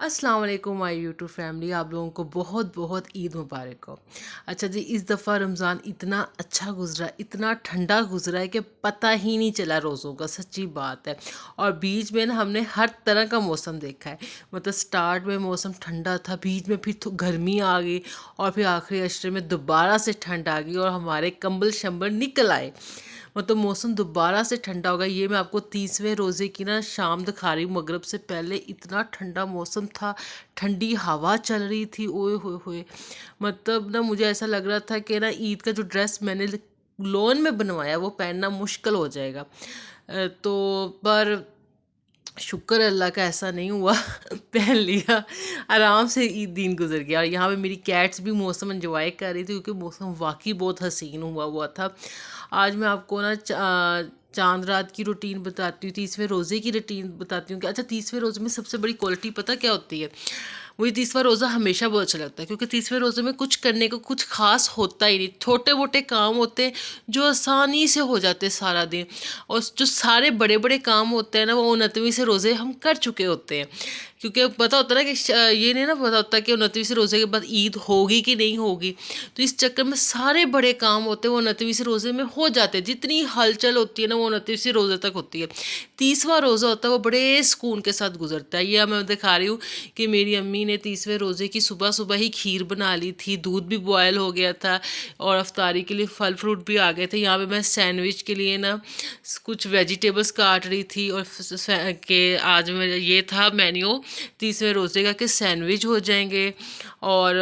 अस्सलाम वालेकुम my YouTube family. आप लोगों को बहुत बहुत ईद मुबारक हो। अच्छा जी, इस दफ़ा रमज़ान इतना अच्छा गुज़रा, इतना ठंडा गुज़रा है कि पता ही नहीं चला रोज़ों का, सच्ची बात है। और बीच में ना हमने हर तरह का मौसम देखा है। मतलब स्टार्ट में मौसम ठंडा था, बीच में फिर गर्मी आ गई और फिर आखिरी अशरे में दोबारा से ठंड आ गई और हमारे कंबल शंबल निकल आए। मतलब मौसम दोबारा से ठंडा होगा। ये मैं आपको 30वें रोज़े की ना शाम दिखा रही हूँ। मगरिब से पहले इतना ठंडा मौसम था, ठंडी हवा चल रही थी, ओए होए होए। मतलब ना मुझे ऐसा लग रहा था कि ना ईद का जो ड्रेस मैंने लॉन में बनवाया वो पहनना मुश्किल हो जाएगा। तो पर शुक्र अल्लाह का ऐसा नहीं हुआ। पहन लिया, आराम से ईद दिन गुजर गया। और यहाँ पे मेरी कैट्स भी मौसम एंजॉय कर रही थी क्योंकि मौसम वाकई बहुत हसीन हुआ था। आज मैं आपको ना चांद रात की रूटीन बताती हूँ, 30वें रोज़े की रूटीन बताती हूँ कि अच्छा 30वें रोज़े में सबसे बड़ी क्वालिटी पता क्या होती है। मुझे 30वां रोज़ा हमेशा बहुत अच्छा लगता है क्योंकि 30वें रोज़े में कुछ करने को कुछ खास होता ही नहीं। छोटे मोटे काम होते हैं जो आसानी से हो जाते हैं सारा दिन, और जो सारे बड़े बड़े काम होते हैं ना वो 29वीं से रोज़े हम कर चुके होते हैं। क्योंकि पता होता है ना कि ये नहीं ना पता होता कि 29वीं से रोज़े के बाद ईद होगी कि नहीं होगी। तो इस चक्कर में सारे बड़े काम होते हैं वो 29वीं से रोज़े में हो जाते हैं। जितनी हलचल होती है ना वो 29वीं से रोज़े तक होती है। 30वां रोज़ा होता है वो बड़े सुकून के साथ गुजरता है। ये मैं दिखा रही हूँ कि मेरी अम्मी ने 30वें रोज़े की सुबह सुबह ही खीर बना ली थी, दूध भी बॉयल हो गया था और अफ्तारी के लिए फल फ्रूट भी आ गए थे। यहाँ पे मैं सैंडविच के लिए ना कुछ वेजिटेबल्स काट रही थी और के आज मेरा ये था मेन्यू 30वें रोज़े का कि सैंडविच हो जाएंगे और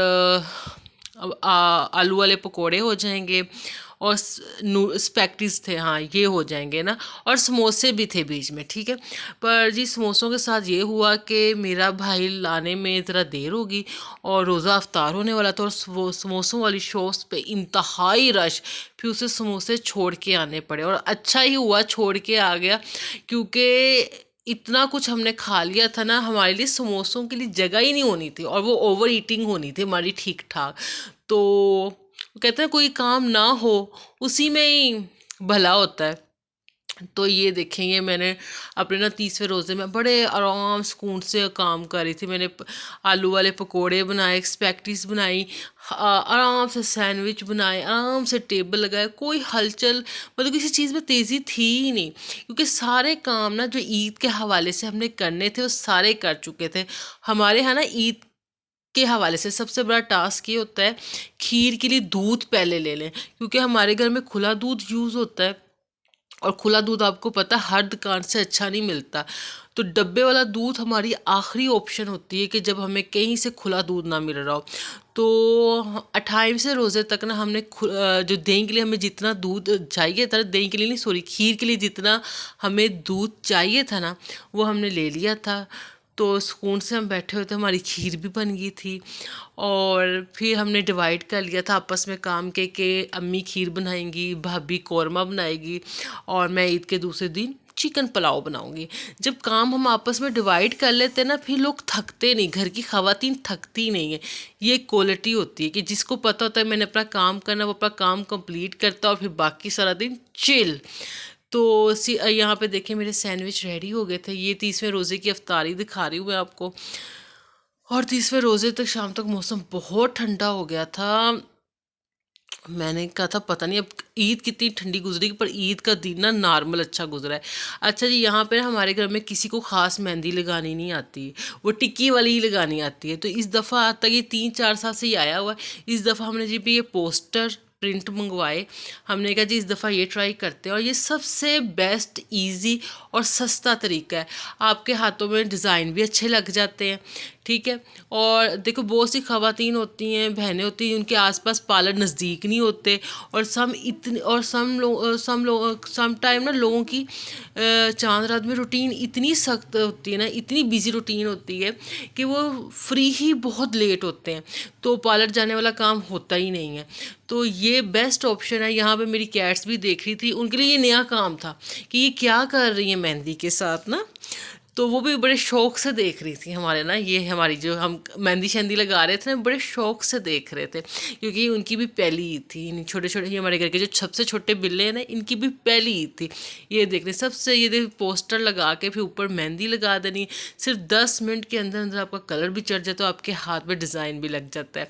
आलू वाले पकोड़े हो जाएंगे और स्पैगटीज थे, हाँ ये हो जाएंगे ना, और समोसे भी थे बीच में, ठीक है। पर जी समोसों के साथ ये हुआ कि मेरा भाई लाने में ज़रा देर होगी और रोज़ा अफ्तार होने वाला था और वो समोसों वाली शॉप्स पे इंतहाई रश। फिर उसे समोसे छोड़ के आने पड़े और अच्छा ही हुआ छोड़ के आ गया क्योंकि इतना कुछ हमने खा लिया था ना, हमारे लिए समोसों के लिए जगह ही नहीं होनी थी और वो ओवर ईटिंग होनी थी हमारी ठीक ठाक। तो कहते हैं कोई काम ना हो उसी में ही भला होता है। तो ये देखेंगे मैंने अपने ना 30वें रोज़े में बड़े आराम सुकून से काम कर रही थी। मैंने आलू वाले पकोड़े बनाए, स्पैगटीज बनाई, आराम से सैंडविच बनाए, आराम से टेबल लगाए, कोई हलचल मतलब किसी चीज़ में तेज़ी थी ही नहीं क्योंकि सारे काम ना जो ईद के हवाले से हमने करने थे वो सारे कर चुके थे। हमारे यहाँ ना ईद के हवाले से सबसे बड़ा टास्क ये होता है खीर के लिए दूध पहले ले लें क्योंकि हमारे घर में खुला दूध यूज़ होता है और खुला दूध आपको पता है हर दुकान से अच्छा नहीं मिलता। तो डब्बे वाला दूध हमारी आखिरी ऑप्शन होती है कि जब हमें कहीं से खुला दूध ना मिल रहा हो। तो 28वें रोज़े तक ना हमने जो दही के लिए हमें जितना दूध चाहिए था, दही के लिए नहीं सॉरी खीर के लिए जितना हमें दूध चाहिए था ना वो हमने ले लिया था। तो सुकून से हम बैठे हुए थे, हमारी खीर भी बन गई थी और फिर हमने डिवाइड कर लिया था आपस में काम के अम्मी खीर बनाएंगी, भाभी कौरमा बनाएगी और मैं ईद के दूसरे दिन चिकन पुलाव बनाऊंगी। जब काम हम आपस में डिवाइड कर लेते हैं ना फिर लोग थकते नहीं, घर की खवातीन थकती नहीं है। ये क्वालिटी होती है कि जिसको पता होता है मैंने अपना काम करना वो अपना काम कंप्लीट करता है और फिर बाकी सारा दिन चिल। तो यहाँ पे देखिए मेरे सैंडविच रेडी हो गए थे। ये 30वें रोज़े की अफ्तारी दिखा रही हूँ मैं आपको। और 30वें रोज़े तक शाम तक मौसम बहुत ठंडा हो गया था। मैंने कहा था पता नहीं अब ईद कितनी ठंडी गुजरेगी, पर ईद का दिन ना नॉर्मल अच्छा गुजरा है। अच्छा जी, यहाँ पे हमारे घर में किसी को ख़ास मेहंदी लगानी नहीं आती, वो टिक्की वाली ही लगानी आती है। तो इस दफ़ा आज तक ये 3-4 साल से ही आया हुआ है। इस दफ़ा हमने जी भी ये पोस्टर प्रिंट मंगवाए। हमने कहा जी इस दफ़ा ये ट्राई करते हैं और ये सबसे बेस्ट इजी और सस्ता तरीका है। आपके हाथों में डिज़ाइन भी अच्छे लग जाते हैं, ठीक है। और देखो बहुत सी ख़वातीन होती हैं, बहनें होती हैं, उनके आसपास पार्लर नज़दीक नहीं होते और सम टाइम ना लोगों की चांद रात में रूटीन इतनी सख्त होती है ना, इतनी बिजी रूटीन होती है कि वो फ्री ही बहुत लेट होते हैं, तो पार्लर जाने वाला काम होता ही नहीं है। तो ये बेस्ट ऑप्शन है। यहाँ पे मेरी कैट्स भी देख रही थी, उनके लिए ये नया काम था कि ये क्या कर रही है मेहंदी के साथ ना। तो वो भी बड़े शौक से देख रही थी हमारे ना, ये हमारी जो हम मेहंदी शहंदी लगा रहे थे ना, बड़े शौक से देख रहे थे, क्योंकि उनकी भी पहली ईद थी। इन छोटे छोटे, ये हमारे घर के जो सबसे छोटे बिल्ले हैं ना, इनकी भी पहली ईद थी। ये देख रहे सबसे, ये देख पोस्टर लगा के फिर ऊपर मेहंदी लगा देनी। सिर्फ 10 मिनट के अंदर अंदर आपका कलर भी चढ़ जाता है, आपके हाथ में डिज़ाइन भी लग जाता है।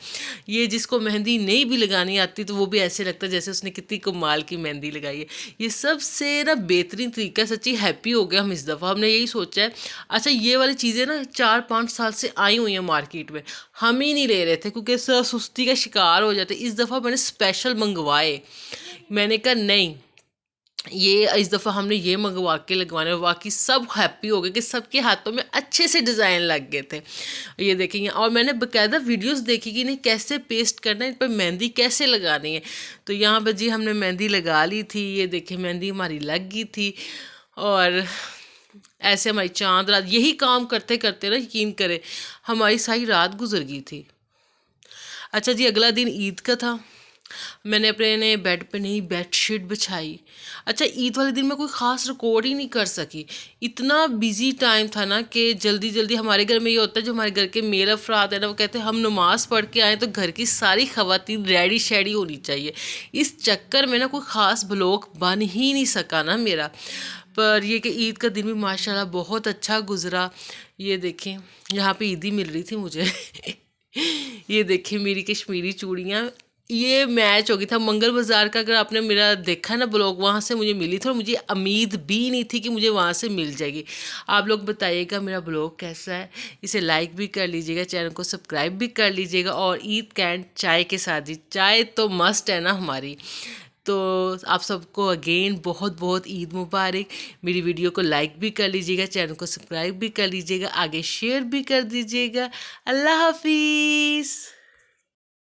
ये जिसको मेहंदी नहीं भी लगानी आती तो वो भी ऐसे लगता है जैसे उसने कितनी कमाल की मेहंदी लगाई है। ये सबसे ना बेहतरीन तरीका, सच्ची हैप्पी हो गया हम इस दफ़ा। हमने यही सोचा है, अच्छा ये वाली चीज़ें ना 4-5 साल से आई हुई हैं मार्केट में, हम ही नहीं ले रहे थे क्योंकि सुस्ती का शिकार हो जाते। इस दफ़ा मैंने स्पेशल मंगवाए, मैंने कहा नहीं, ये इस दफ़ा हमने ये मंगवा के लगवाने, और वाकई सब हैप्पी हो गए कि सबके हाथों में अच्छे से डिज़ाइन लग गए थे। ये देखेंगे, और मैंने बाकायदा वीडियोस देखी कि इन्हें कैसे पेस्ट करना है, इन पर मेहंदी कैसे लगानी है। तो यहाँ पर जी हमने मेहंदी लगा ली थी, ये देखिए मेहंदी हमारी लग गई थी। और ऐसे हमारी चांद रात यही काम करते करते ना, यकीन करें हमारी सारी रात गुजर गई थी। अच्छा जी, अगला दिन ईद का था। मैंने अपने बेड पे नहीं बेडशीट बिछाई। अच्छा, ईद वाले दिन मैं कोई ख़ास रिकॉर्ड ही नहीं कर सकी, इतना बिजी टाइम था ना कि जल्दी जल्दी। हमारे घर में ये होता है, जो हमारे घर के मेल अफराद है ना, वो कहते हैं हम नमाज़ पढ़ के आए तो घर की सारी ख़वातीन रेडी शेडी होनी चाहिए। इस चक्कर में ना कोई ख़ास ब्लॉग बन ही नहीं सका ना मेरा। पर ये कि ईद का दिन भी माशाल्लाह बहुत अच्छा गुजरा। ये देखें, यहाँ पे ईदी मिल रही थी मुझे ये देखिए मेरी कश्मीरी चूड़ियाँ, ये मैच हो गई था मंगल बाज़ार का। अगर आपने मेरा देखा ना ब्लॉग, वहाँ से मुझे मिली थी और मुझे उम्मीद भी नहीं थी कि मुझे वहाँ से मिल जाएगी। आप लोग बताइएगा मेरा ब्लॉग कैसा है, इसे लाइक भी कर लीजिएगा, चैनल को सब्सक्राइब भी कर लीजिएगा। और ईद कैंड चाय के साथ, जी चाय तो मस्ट है ना हमारी। तो आप सबको अगेन बहुत बहुत ईद मुबारक। मेरी वीडियो को लाइक भी कर लीजिएगा, चैनल को सब्सक्राइब भी कर लीजिएगा, आगे शेयर भी कर दीजिएगा। अल्लाह हाफिज़।